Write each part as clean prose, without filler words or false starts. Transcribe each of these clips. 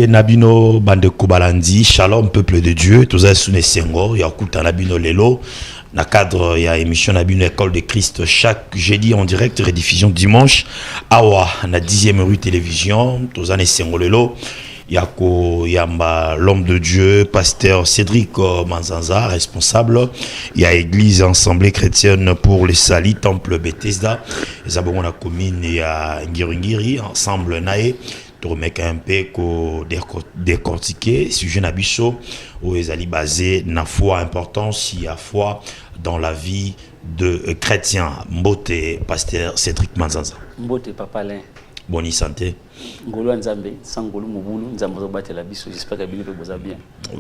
Nabino bande Kubalandi, Shalom peuple de Dieu, tous les sous Sengo, Yakuta Nabino Lelo, na cadre ya émission Nabino École de Christ chaque jeudi en direct, rediffusion dimanche, awa na 10e rue télévision, tous les Sengo Lelo, Yako Yamba l'homme de Dieu, pasteur Cédric Manzanza, responsable, il y a église assemblée chrétienne pour les Sali, temple Bethesda, les abonnés la commune il y a Ngiri ensemble nae. Remettre un peu décortiquer sujet nabiso où ils allaient baser na foi importance il y a foi dans la vie de chrétien. Mbote pasteur Cédric Manzanza. Mbote papa Alain. Bonne santé. Ngolo Nzambe, Sangolo Mobulu, Nzambe battre la biso, j'espère que vous allez bien.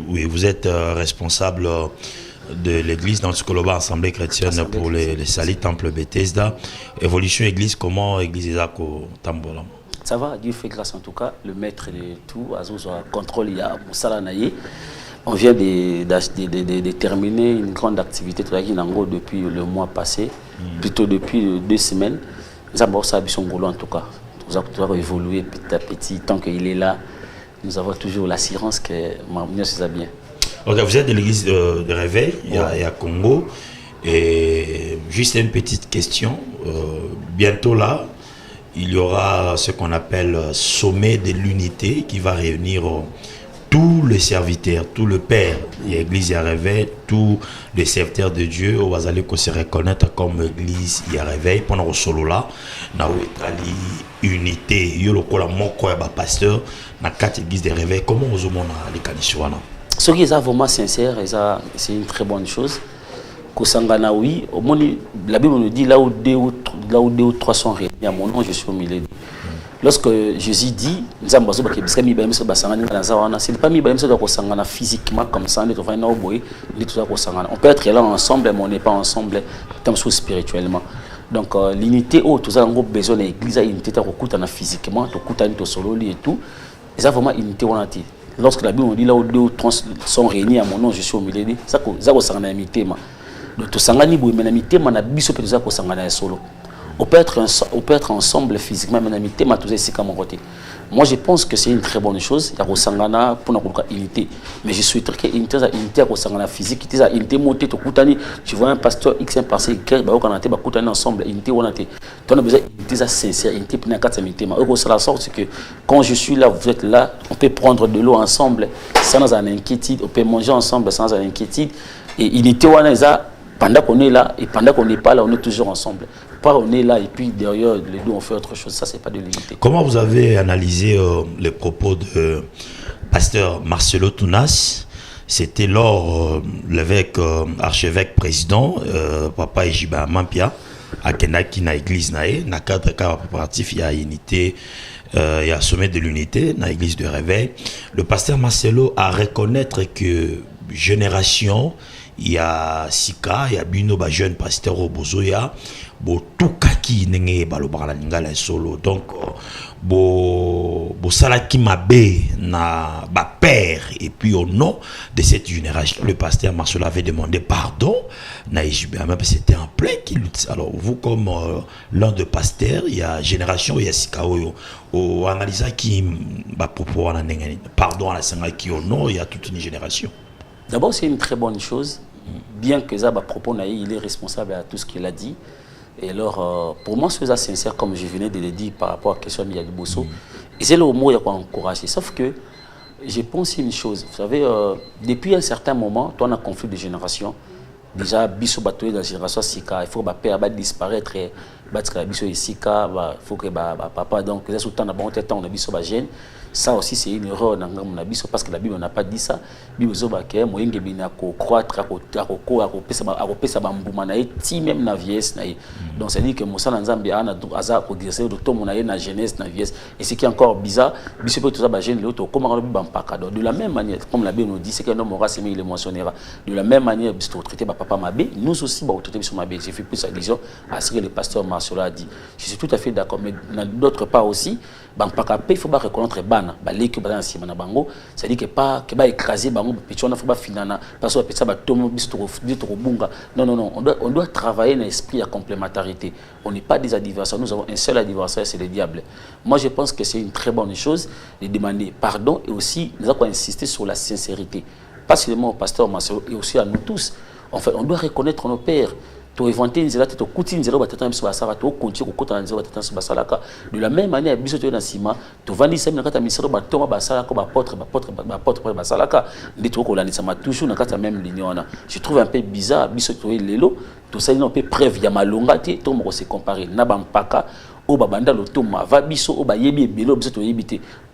Oui, vous êtes responsable de l'église dans le Koloba Assemblée chrétienne pour les Sali Temple Bethesda. Évolution église, comment église Ezako Tambola? Ça va, Dieu fait grâce en tout cas, le maître de tout, Azouz contrôle, il y a Moussala Naye. On vient de terminer une grande activité depuis le mois passé, plutôt depuis 2 semaines. Nous avons en tout cas. Nous avons évolué petit à petit, tant qu'il est là, nous avons toujours l'assurance que Mamounia se bien. Ok, vous êtes de l'église de Réveil, il y a Congo, et juste une petite question, bientôt là, il y aura ce qu'on appelle sommet de l'unité qui va réunir tous les serviteurs, tout le Père, l'église à réveil, tous les serviteurs de Dieu, où vous allez se reconnaître comme église à réveil pendant le solo là, na unité, il y a le pasteur, na 4 églises de réveil, comment vous avez les canisuana? Ce qui est vraiment sincère, c'est une très bonne chose. Kosangana, oui, la Bible nous dit là où 2 ou 3 sont réunis à mon nom, je suis au milieu. Lorsque Jésus dit, ce n'est pas mis physiquement comme ça, on peut être là ensemble, mais on n'est pas ensemble spirituellement. Donc l'unité, tout ça, on a besoin de l'église, l'unité, physiquement, et tout. Et ça, vraiment, l'unité, on a dit. Lorsque la Bible nous dit là où 2 ou 3 sont réunis à mon nom, je suis au milieu. Ça, c'est une unité. On peut être ensemble physiquement, mais moi je pense que c'est une très bonne chose. Il y a unité, mais je souhaiterais que l'unité physique, unité montée, tu vois un pasteur X, un pasteur Y, ensemble, unité, on a besoin d'unité sincère, unité pour la sorte que quand je suis là, vous êtes là, on peut prendre de l'eau ensemble sans inquiétude, on peut manger ensemble sans inquiétude, et unité, on a pendant qu'on est là et pendant qu'on n'est pas là, on est toujours ensemble. Pas on est là et puis derrière les deux on fait autre chose. Ça, c'est pas de l'unité. Comment vous avez analysé les propos de pasteur Marcelo Tounas? C'était lors l'évêque, archevêque président, Papa Ejiba Mampia, à Kenaki na église nae, na cadre préparatif, il y a unité, il y a sommet de l'unité, na église de réveil. Le pasteur Marcelo a reconnaître que génération, il y a Sika, il y a Bino, jeune pasteur au Bozoya, tout kaki nenge balobara ningala solo. Donc, salaki mabe na ba père et puis au nom de cette génération, le pasteur Marcelo avait demandé pardon. C'était en plein qui lutte. Alors, vous comme l'un de pasteurs, il y a génération, il y a Sika au analysa qui ba propos pardon à la sanga qui au nom, il y a toute une génération. D'abord, c'est une très bonne chose. Bien que Zaba propos il est responsable à tout ce qu'il a dit. Et alors, pour moi, c'est sincère, comme je venais de le dire par rapport à la question de Miyagi Bosso. Et c'est le mot qu'il faut encourager. Sauf que je pense une chose. Vous savez, depuis un certain moment, on a un conflit de génération. Déjà, Bisso Batoé dans la génération Sika, il faut que père disparaître. Bisso et Sika, il faut que papa, donc, c'est tout le temps, on a Bisso Bagène. Ça aussi, c'est une erreur parce que la Bible n'a pas dit ça. La Bible dit que moyenge bina ko croître, ko pesa bambuma na eti même na vieillesse na. Donc ça dit que Moussa Nzambe ana aza ko dire c'est docteur monaye na jeunesse na vieillesse. Et ce qui est encore bizarre, biso peut tout ça ba jeune l'autre comment on ba mpaka. De la même manière, comme la Bible nous dit, c'est qu'un homme aura semé, il le mentionnera. De la même manière, biso traiter ba papa Mabé, nous aussi ba traiter biso Mabé. J'ai fait plus allusion à ce que le pasteur Marcelo a dit. Je suis tout à fait d'accord, mais d'autre part aussi, il faut pas reconnaître ban bana baleki bana sima na bango ça dit que pas que ba écraser bango petit on a fa finana parce que ça ba tomo biso to bunga non on doit travailler dans l'esprit à complémentarité. On n'est pas des adversaires, nous avons un seul adversaire, c'est le diable. Moi je pense que c'est une très bonne chose de demander pardon et aussi nous avons insisté sur la sincérité. Pas seulement au pasteur Marcelo et aussi à nous tous. En fait, on doit reconnaître nos pères. Tu inventer une zéro, tu coûtes une zéro, tu as tu continues à coûter zéro, de la même manière, tu as un ciment, tu vends 10 000, tu as mis sur le bateau, tu as apôtre, toujours dans la même ligne. Je trouve un peu bizarre, tout ça, il peut preuve, il y a malonga, tu se comparer, Nabampaka, au babanda, l'otoma, va biso, au bayebi, bélo,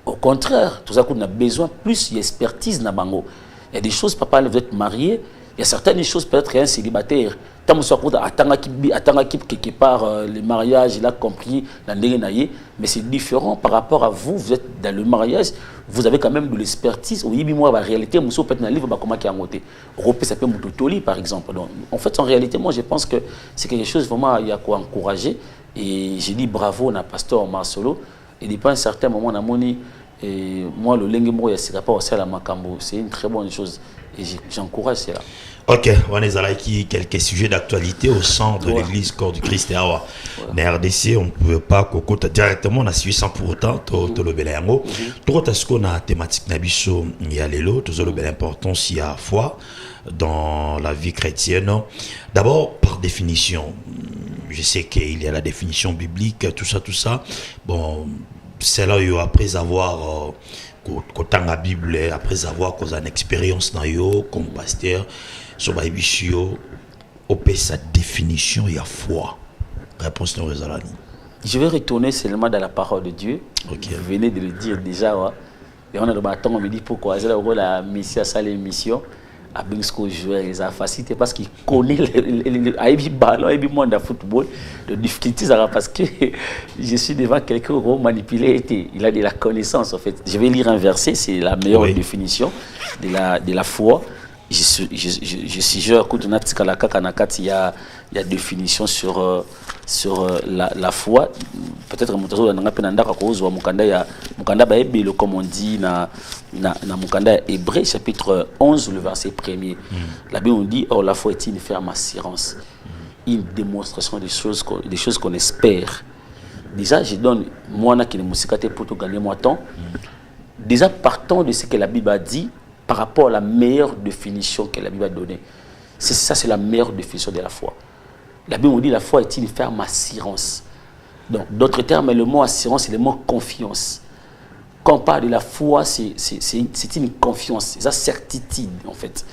au contraire, tout ça, on a besoin plus d'expertise. Il y a des choses, papa, vous êtes marié. Il y a certaines choses, peut-être un célibataire, tant que soit quelque part le mariage, il a compris, mais c'est différent par rapport à vous, vous êtes dans le mariage, vous avez quand même de l'expertise. Oui, mais moi, la réalité, moi, peut-être dans le livre, comment qui a monté. Europé, ça peut m'outotoli, par exemple. Donc, en fait, en réalité, moi, je pense que c'est quelque chose vraiment, il y a quoi encourager. Et j'ai dit bravo à pasteur Marcelo. Et depuis un certain moment, on a moni, et moi, le lengue il c'est pas aussi à la Makambo. C'est une très bonne chose. Et j'encourage cela. Ok, on est là qui quelques sujets d'actualité au sein de l'église Corps du Christ et Awa. Mais RDC, on ne pouvait pas cocoter directement, on a suivi sans pour autant, tout le bel yango. Tout ce qu'on a thématique Nabiso, il y a l'élo, tout le bel importance, il y a foi dans la vie chrétienne. D'abord, par définition, je sais qu'il y a la définition biblique, tout ça. Bon, c'est là où après avoir côté la Bible, après avoir causé une expérience dans yo comme pasteur sur la Bible, on peut sa définition il y a foi. Réponse non résolue. Je vais retourner seulement dans la parole de Dieu. Okay. Vous venez de le dire déjà. Ouais. Et on a le bâton, on me dit pourquoi. C'est là où la mission, ça l'émission. À Bingsco joueur, ils ont facilité parce qu'il connaît le ballon, le monde de football. De difficultés, parce que je suis devant quelqu'un qui a manipulé. Il a de la connaissance en fait. Je vais lire un verset, c'est la meilleure définition de la foi. Je suis joueur, écoute, il y a définition sur la foi. Peut-être que comme on dit dans Mukanda Hébreu chapitre 11 le verset 1er. La Bible on dit la foi est une ferme assurance, une démonstration des choses qu'on espère. Déjà je donne moi qui ne me pour gagner mon temps. Déjà partant de ce que la Bible a dit par rapport à la meilleure définition que la Bible a donnée. C'est la meilleure définition de la foi. La Bible on dit la foi est une ferme assurance. Donc, d'autres termes, le mot assurance, c'est le mot confiance. Quand on parle de la foi, c'est une confiance, c'est une certitude, en fait.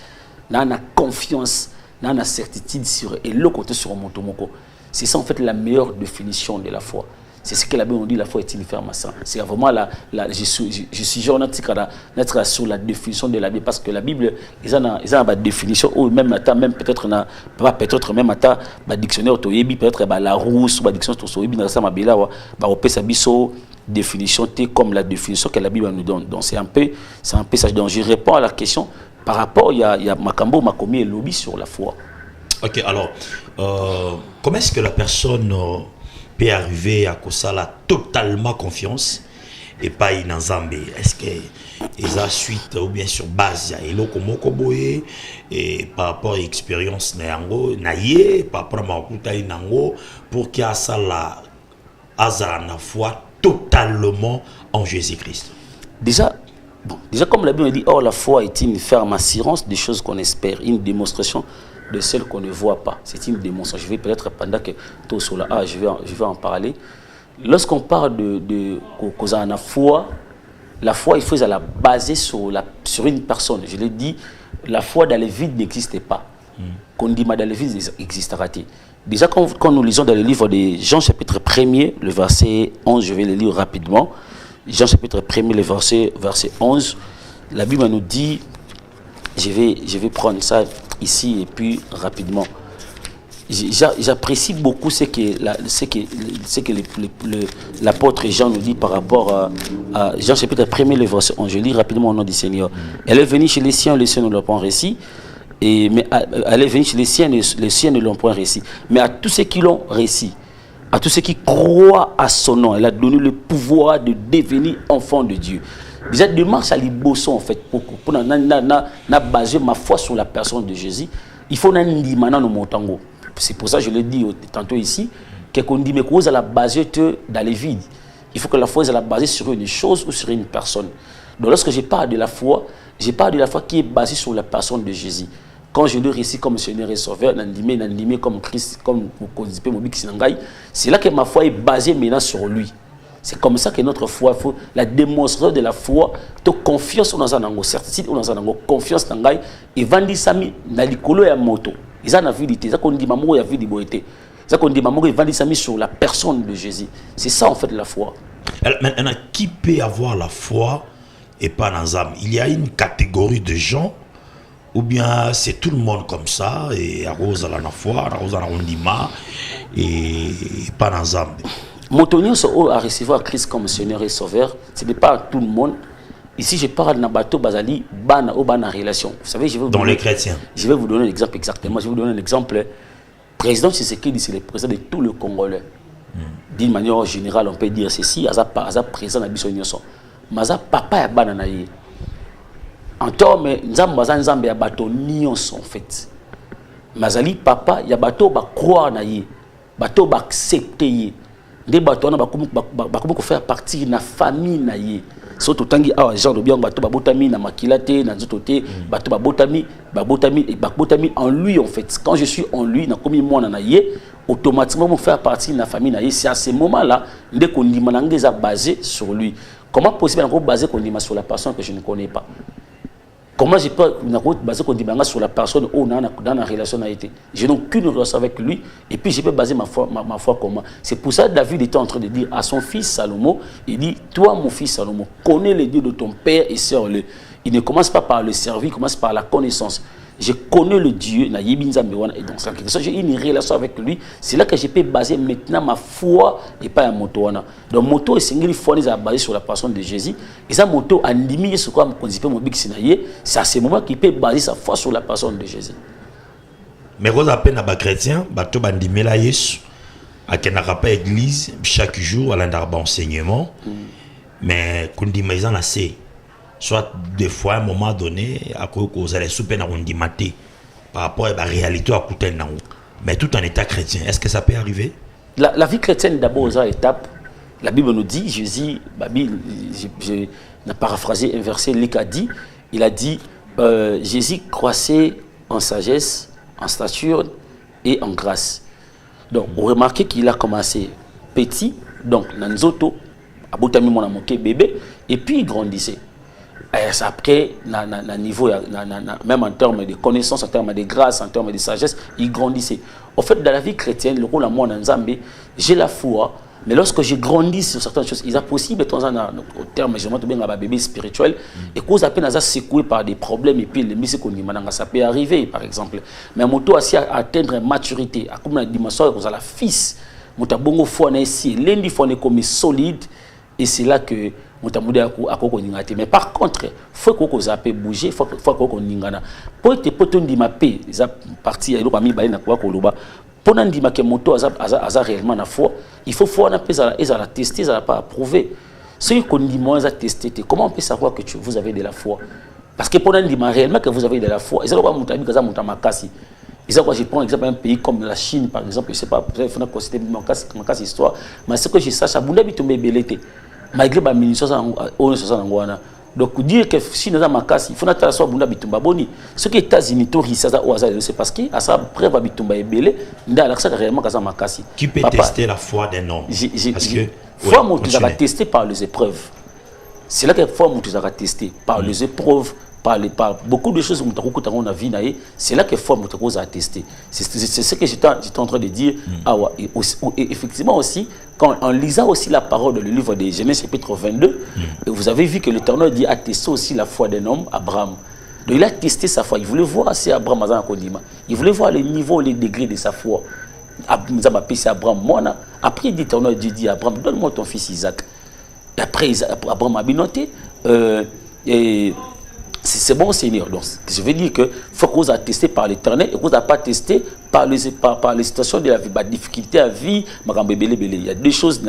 Là, on a confiance, là, on a certitude sur et le côté sur mon tomoko. C'est ça, en fait, la meilleure définition de la foi. C'est ce que la Bible dit, la foi est une ferme assurance. C'est vraiment je suis genre sur la définition de la Bible, parce que la Bible, ils ont une définition, ou même peut-être même à la dictionnaire, peut-être la rousse, ou la dictionnaire, définition comme la définition que la Bible nous donne. Donc c'est un peu ça. Donc je réponds à la question par rapport, il y a Makambo, Makomi et Lobby sur la foi. Ok, alors, comment est-ce que la personne peut arriver à Kosala totalement confiance et pas in Zambé? Est-ce que ils a suite ou bien sur base ya eloko moko boye et par rapport à l'expérience nango naie par rapport à makuta nango pour qu'il y a ça la azana foi totalement en Jésus-Christ? Déjà comme la Bible dit, la foi est une ferme assurance des choses qu'on espère, une démonstration de celles qu'on ne voit pas. C'est une démonstration. Je vais peut-être pendant que tout sur la je vais en parler. Lorsqu'on parle de la foi, il faut la baser sur une personne. Je l'ai dit, la foi dans le vide n'existe pas. Qu'on dit dans le vide existera-t-il. Déjà, quand nous lisons dans le livre de Jean chapitre 1er, le verset 11, je vais le lire rapidement. Jean chapitre 1er, le verset 11, la Bible nous dit, je vais prendre ça ici et puis rapidement. J'apprécie beaucoup ce que l'apôtre Jean nous dit par rapport à Jean chapitre 1er, le verset 11. Je lis rapidement au nom du Seigneur. Elle est venue chez les siens ne l'ont pas réussi. Mais elle est venue chez les siens ne l'ont point réussi. Mais à tous ceux qui l'ont réussi, à tous ceux qui croient à son nom. Elle a donné le pouvoir de devenir enfant de Dieu. Déjà, démarche à l'ibosson, en fait, pour baser ma foi sur la personne de Jésus. Il faut n'andi maintenant nos montango. C'est pour ça que je l'ai dit tantôt ici, qu'on dit, mais cause à la base dans les vides. Il faut que la foi soit basée sur une chose ou sur une personne. Donc lorsque je parle de la foi qui est basée sur la personne de Jésus. Quand je le récite comme Seigneur et Sauveur, n'andimé comme Christ, comme c'est là que ma foi est basée maintenant sur lui. C'est comme ça que notre foi, la démonstration de la foi, de confiance dans un certitude, dans un confiance dans un et vandi sami na likolo ya moto. Ils en avidité, ça qu'on dit maman, il y a vidité. Ça qu'on dit maman, il vandi sami sur la personne de Jésus. C'est ça en fait la foi. Maintenant, qui peut avoir la foi et pas dans âme? Il y a une catégorie de gens, ou bien c'est tout le monde comme ça, et arrose à la foi, arrose à la ondima, et pas dans âme. Motonio a recevoir Christ comme Seigneur et Sauveur, ce n'est pas tout le monde. Ici, je parle d'un bateau basali, bana ou bana relation. Vous savez, dans les chrétiens. Je vais vous donner un exemple exactement. Je vais vous donner un exemple. Président Tshisekedi, c'est le président de tout le Congolais. D'une manière générale, on peut dire ceci, Aza président de Bissau Nyonso. Maza papa ya bana na ye. En termes, nzambe ya bateau Nyonso en fait. Mazali papa ya bateau ba croire na ye. Bateau ba accepter ye. Des bateaux na ba faire partie de la famille na ye. Surtout tangi a genre de bien bateau ba botami na makilate na nzotote bateau ba botami en lui en fait. Quand je suis en lui na komi moi na ye, automatiquement me faire partie de la famille na ye. C'est à ce moment-là dès qu'on dit manangeza basé sur lui. Comment possible qu'on baser qu'on dit sur la personne que je ne connais pas? Comment je peux baser qu'on dit sur la personne où dans la relation a été? Je n'ai aucune relation avec lui et puis je peux baser ma foi comment? C'est pour ça que David était en train de dire à son fils Salomon, il dit, toi mon fils Salomon, connais les dieux de ton père et sers-le. Il ne commence pas par le servir, il commence par la connaissance. Je connais le Dieu, et donc j'ai une relation avec lui. C'est là que je peux baser maintenant ma foi et pas un moto. Donc moto est une foi basé sur la personne de Jésus. Et ça moto a limité ce qu'on dit c'est à ce moment qu'il peut baser sa foi sur la personne de Jésus. Mais quand on appelle un chrétien, bato bandimé la Yesu, à qui n'a pas église chaque jour à l'endarba enseignement, mais qu'on dit mais en assez. Soit des fois à un moment donné à quoi vous allez souper dans une maté par rapport à la réalité à côté de nous, mais tout en état chrétien, est-ce que ça peut arriver? La vie chrétienne d'abord aux étapes. La Bible nous dit, Jésus, j'ai paraphrasé un verset, Luc a dit, il a dit Jésus croissait en sagesse, en stature et en grâce. Donc vous remarquez qu'il a commencé petit, donc nanzoto, abotami mon amoké bébé, et puis il grandissait. Après, niveau, même en termes de connaissances, en termes de grâce, en termes de sagesse, il grandissait. En fait, dans la vie chrétienne, le rôle à moi dans Nzambé, j'ai la foi, mais lorsque je grandis sur certaines choses, il est possible, au terme, je montre bien un bébé spirituel, et qu'on s'appelle secoué par des problèmes, et puis les mises qu'on dit, ça peut arriver, par exemple. Mais mon taux à atteindre maturité, à comme la dimension, qu'on a la fils, mon tabongo foi n'est ici, lundi foi n'est comme solide, et c'est là que mais par contre, il faut qu'on zappe bouger, il faut qu'on ningana. Pour être poton di mapé, ils parti à l'eau parmi baïna quoi koloba. Pour n'en dire que moto a réellement la foi, il faut voir un peu ça la tester, ça n'a pas approuvé. Ce qu'on dit moins à tester, comment on peut savoir que vous avez de la foi? Parce que pour n'en dire réellement que vous avez de la foi, ils ont pas monté à Makasi. Je prends exemple un pays comme la Chine par exemple, je ne sais pas, peut-être qu'il faut considérer Makasi histoire, mais ce que je sache, à Bunda bitombe belete. Malgré la ministre donc dire que si nous avons casse, il faut n'attendre soit bunda bitumba boni. Ce qui est États-Unis tout ça c'est parce que à ça preuve bitumba ebele nda la ça réellement kaza makasi. Qui peut tester la foi d'un homme? Parce que foi mon tu vas tester par les épreuves. C'est là que foi mon tu vas tester par les épreuves. Par beaucoup de choses que on a vu, c'est là que forme notre à tester. C'est ce que j'étais en train de dire. Et effectivement aussi, en lisant aussi la parole de le livre de Genèse chapitre 22, vous avez vu que l'Éternel dit a testé aussi la foi d'un homme, Abraham. Donc il a testé sa foi. Il voulait voir si Abraham a un condiment. Il voulait voir le niveau, les degrés de sa foi. Abraham, après l'Éternel dit à Abraham, donne-moi ton fils Isaac. Et après Abraham a bien noté. c'est bon Seigneur. Donc je veux dire que faut qu'on a testé par l'Éternel et qu'on n'a pas testé par les situations de la vie, la difficulté à vie. Il y a deux choses.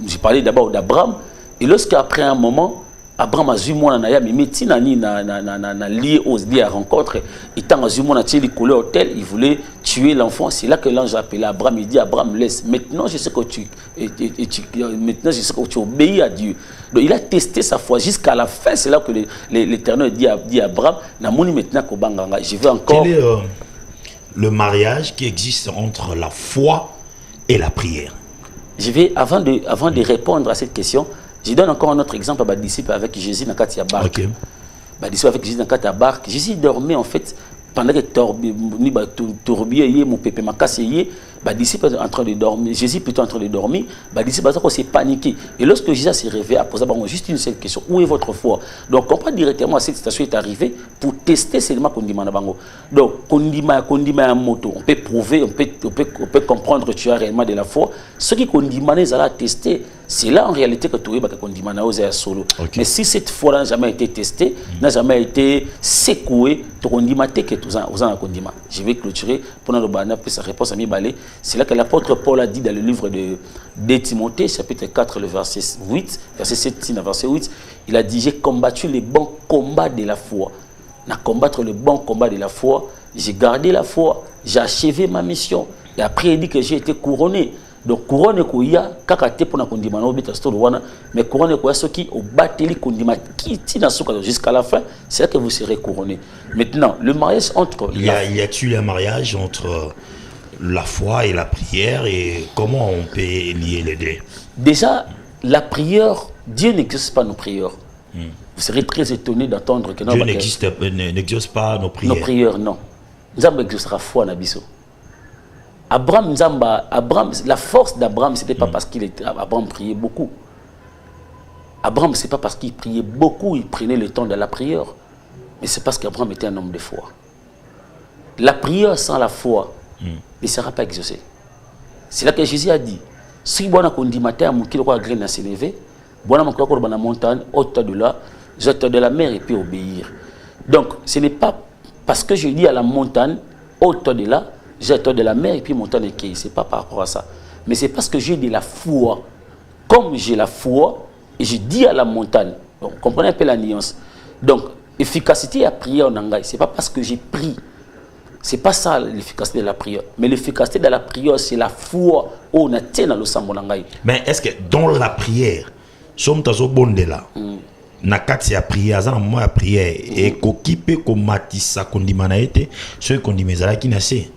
J'ai parlé d'abord d'Abraham et lorsqu'après un moment Abraham a vu moi na mais médecine na lié aux liés à rencontre et tant a vu moi na tieli collé hôtel, il voulait tuer l'enfant. C'est là que l'ange a appelé Abraham, il dit Abraham laisse. Maintenant je sais que maintenant je sais que tu obéis à Dieu. Donc il a testé sa foi jusqu'à la fin. C'est là que l'Éternel dit à Abraham na moni maintenant ko banganga. Je vais encore. Quel est le mariage qui existe entre la foi et la prière? Je vais avant de répondre à cette question. Je donne encore un autre exemple à disciple avec Jésus dans la barque. Okay. Disciple avec Jésus dans la barque. Jésus dormait en fait pendant que tourbillon mon pépé m'a cassé. Disciple en train de dormir. Jésus plutôt en train de dormir. Disciple s'est paniqué. Et lorsque Jésus s'est réveillé, a posé juste une seule question. Où est votre foi? Donc comprendre directement à cette station est arrivée pour tester seulement qu'on dit manabango. Donc qu'on dit ma moto, on peut prouver, on peut comprendre que tu as réellement de la foi. Ce qui qu'on dit mané à tester. C'est là en réalité que tu es solo. Okay. Mais si cette foi n'a jamais été testée, n'a jamais été secouée, je vais clôturer pour nous donner sa réponse à Mibalé. C'est là que l'apôtre Paul a dit dans le livre de Timothée, chapitre 4, le verset 8, verset 7 à verset 8, il a dit, j'ai combattu le bon combat de la foi. N'a combattre le bon combat de la foi, j'ai gardé la foi, j'ai achevé ma mission. Et après il dit que j'ai été couronné. Donc couronne koya kakate pona kondima na obita story wana mais couronne koya soki au bateli kondima kiti na soka jusqu'à la fin, c'est là que vous serez couronné. Maintenant, le mariage entre y a-t-il un mariage entre la foi et la prière et comment on peut lier les deux? Déjà, la prière, Dieu n'exauce pas nos prières. Vous serez très étonné d'entendre que Dieu n'exauce pas nos prières. Nos prières, non. Nzamba exaucera foi na biso. Abraham, la force d'Abraham, ce n'était pas parce qu'Abraham priait beaucoup. Abraham, ce n'est pas parce qu'il priait beaucoup, il prenait le temps de la prière. Mais c'est parce qu'Abraham était un homme de foi. La prière sans la foi ne sera pas exaucée. C'est là que Jésus a dit, si vous avez dit matin, vous avez graine à s'élever, vous avez dit la montagne, au-delà de là, jeter de la mer et puis obéir. Donc, ce n'est pas parce que je dis à la montagne, au-delà de là, j'ai de la mer et puis montagne et quai. Ce n'est pas par rapport à ça. Mais c'est parce que j'ai de la foi. Comme j'ai la foi, et je dis à la montagne. Donc, comprenez un peu la nuance. Donc, efficacité à prière en anglais, ce n'est pas parce que j'ai pris. Ce n'est pas ça l'efficacité de la prière. Mais l'efficacité de la prière, c'est la foi. On a tenu dans le sang. Mais est-ce que dans la prière, sommes au bon de là? Nakati ya prière, ça moi ya prière et kokipe ko matisa kondimana été, ce kondimezala qui nassé.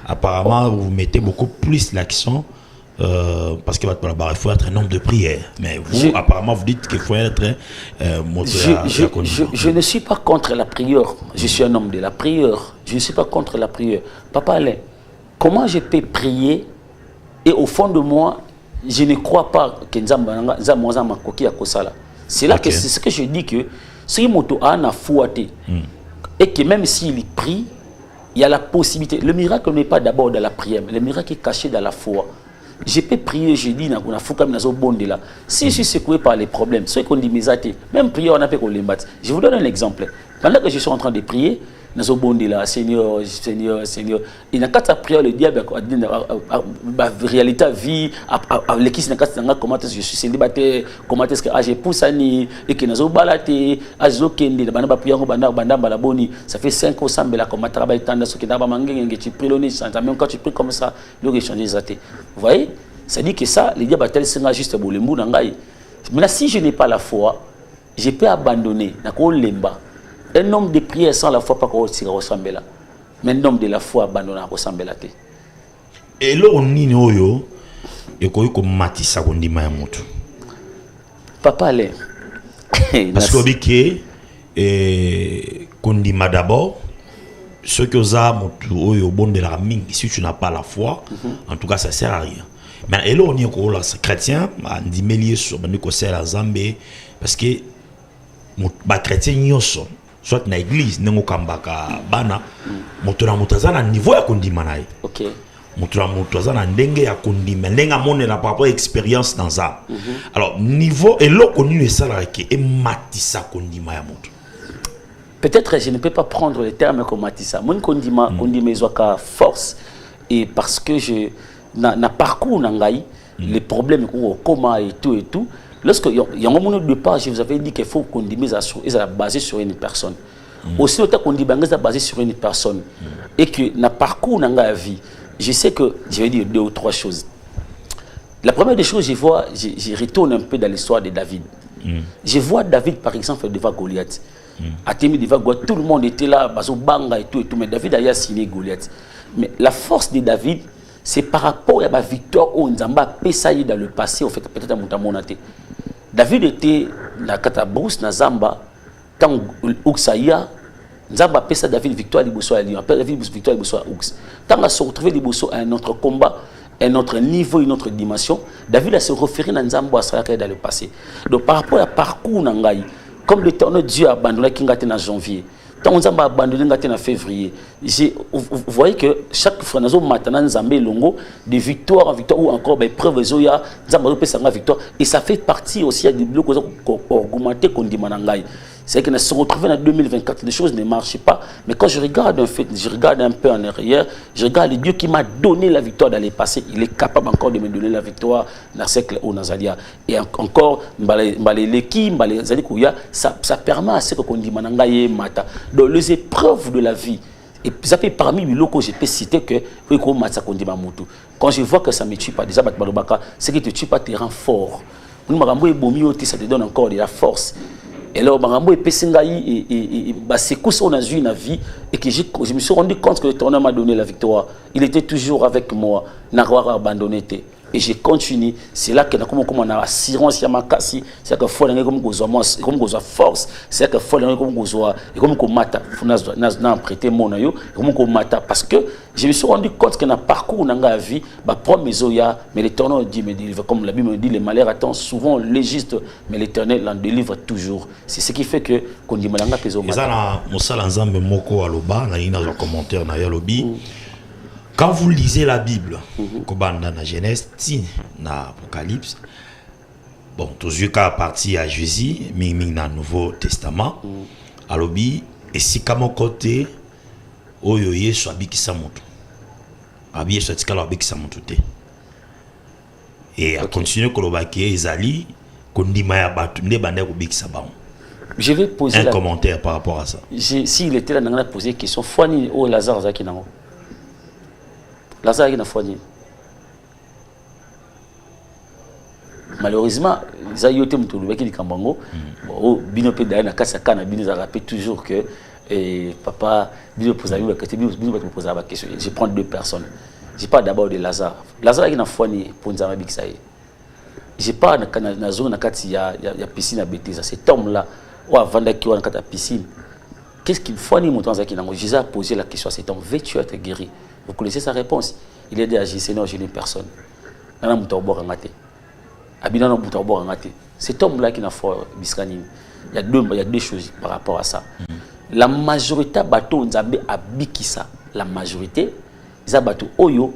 Apparemment, vous mettez beaucoup plus l'accent parce qu'il faut être un homme de prière. Mais vous, apparemment, vous dites qu'il faut être je ne suis pas contre la prière. Je suis un homme de la prière. Je ne suis pas contre la prière. Papa Alain, comment je peux prier et au fond de moi, je ne crois pas que c'est là que c'est ce que je dis que si moto a na fouaté et que même s'il prie, il y a la possibilité. Le miracle n'est pas d'abord dans la prière, mais le miracle est caché dans la foi. Je peux prier, je dis, si je suis secoué par les problèmes, ceux qu'on dit, même prier, on a fait qu'on les batte. Je vous donne un exemple. Pendant que je suis en train de prier, Seigneur, Seigneur, Seigneur. Il n'a qu'à ta prière, le diable a réalité vie, l'équipe n'a qu'à comment est-ce que je suis célibataire, comment est-ce que j'ai poussé et que nous balate, ça fait 5 ans que comme travail tendance que tu pries le même quand tu pries comme ça, le changer les athées. Vous voyez, ça dit que ça, le diable a tel c'est juste pour le monde. Mais si je n'ai pas la foi, je peux abandonner. Un homme de prière sans la foi, pas qu'on ressemble là. Mais un homme de la foi abandonné ressemble là. Et là, on y oyo, et qu'on y matissa qu'on dit mayamoto. Papa allez. Parce qu'on dit que qu'on dit d'abord, ce que vous avez au bon de la mine, si tu n'as pas la foi, en tout cas ça sert à rien. Mais et là on y est chrétien, on dit mêlé sur on dit que c'est la Zambie parce que les chrétiens nyoso soit na église nengo kambaka bana motora mutazana niveau ya kondima naye. OK. Motora mutazana ndenge ya kondima ndenga mone na papa expérience dans ça. Alors niveau et là connu ça là que e matisa kondima ya moto. peut-être je ne peux pas prendre les termes comme Matissa. Moi, Kondima Ezwaka force, et parce que je na parcours nangai, les problèmes comment et tout. Lorsque il y a un moment de départ, je vous avais dit qu'il faut Kondima est basé sur une personne. Aussi, autant Kondima est basé sur une personne, et que na parcours nangai vie, je sais que je vais dire 2 ou 3 choses. La première des choses, je retourne un peu dans l'histoire de David. Je vois David, par exemple, devant Goliath. Atemi devant Goliath, tout le monde était là, Banga et tout, mais David a signé Goliath. Mais la force de David, c'est par rapport à la victoire où Nzamba a payé dans le passé, en fait, peut-être à Moutamonate. David était dans la Katabrousse, dans Zamba, quand Uxaya, Nzamba a payé David victoire de Bosso à Lyon, David victoire de Bosso à Ux. Quand on a se retrouvé de Bosso à un autre combat, un autre niveau, une autre dimension, David a se référé à Nzamba dans le passé. Donc par rapport à parcours Nangaï, comme l'Éternel Dieu a abandonné Kingate en janvier, tant Nzamba a abandonné Kingate en février, vous voyez que chaque fois nous avons maintenant Nzambé Longo de victoire en victoire ou encore preuve Zoya Nzamba peut sa victoire, et ça fait partie aussi du bloc augmenté qu'on dit Manangaï. C'est que nous se retrouvons en 2024, les choses ne marchent pas. Mais quand je regarde un fait, je regarde un peu en arrière, je regarde le Dieu qui m'a donné la victoire dans le passé. Il est capable encore de me donner la victoire dans le siècle où Nazalia. Et encore, ça permet à ce qu'on dit Manangaye Mata. Donc les épreuves de la vie, et ça fait parmi les locaux, je peux citer que quand je vois que ça ne me tue pas, déjà, ce qui ne te tue pas te rend fort. Ça te donne encore de la force. Et alors, c'est quoi on a eu une vie et que je me suis rendu compte que l'Éternel m'a donné la victoire. Il était toujours avec moi, n'a pas abandonné. Et j'ai continué. C'est là que on a assurance, c'est que faut comme force, c'est que faut comme mata, n'a prêté mon ayo, comme mata parce que je me suis rendu compte que dans parcours dans la vie, mais l'Éternel dit me délivre, comme la Bible me dit, les malheurs attendent souvent les justes, mais l'Éternel en délivre toujours. C'est ce qui fait que qu'on dit malanga peso mata. Ça na mosala nzambe moko aloba na ina commentaire na ya lobi. Quand vous lisez la Bible, dans la Genèse, dans l'Apocalypse, bon, tous les cas partie à Jésus, mais dans le Nouveau Testament, alobi, et si comme côté, oyoye soit biki samoto, abiye soit tikala biki samoto te, et à continuer kolobaki ezali, kondima ya batu nde bande ko biki sabon. Je vais poser un commentaire par rapport à ça. S'il était là, on a posé une question. Fouani au Lazare Zaki nango. Lazare qui n'a foigné. Malheureusement, ils ont été moutouloué qui dit Kambango. Au binopé d'ailleurs, na kasaka na binez a rappelé toujours que papa bino pose la question. Je prends 2 personnes. Je parle d'abord de Lazare. Lazare qui n'a foigné pour nous avoir bixaï. Je parle dans la zone il y a piscine à Bethesda. Cet homme-là, ou avant qu'il y ait une piscine. Qu'est-ce qu'il faut ni monter dans un Jésus a posé la question à cet homme, veux-tu être guéri? Vous connaissez sa réponse. Il a dit à Jésus, Seigneur, je n'ai personne. Cet homme-là qui n'a pas biscanine. Il y a 2 choses par rapport à ça. La majorité bateau nzambe abikisa. La majorité, ils bateau oyo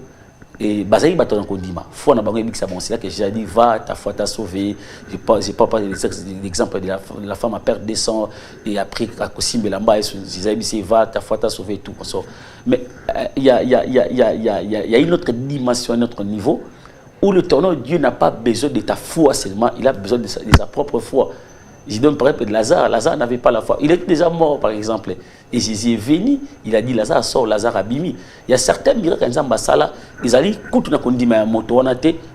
et bazali bateau dans kondima. Faut na bango bikisa bon, c'est là que j'ai dit va, ta foi t'a sauvé. J'ai pas parlé de l'exemple de la femme a perdu des sangs et après à Kosimbe là-bas ils dit va, ta foi t'a sauvé et tout ça. Mais il y a une autre dimension, un autre niveau où le Ténor Dieu n'a pas besoin de ta foi seulement, il a besoin de sa propre foi. Je donne par exemple de Lazare. Lazare n'avait pas la foi. Il était déjà mort, par exemple. Et Jésus est venu, il a dit Lazare sort, Lazare abimi. Il y a certains miracles en Zambasala, ils allaient écouter na kondi ma moto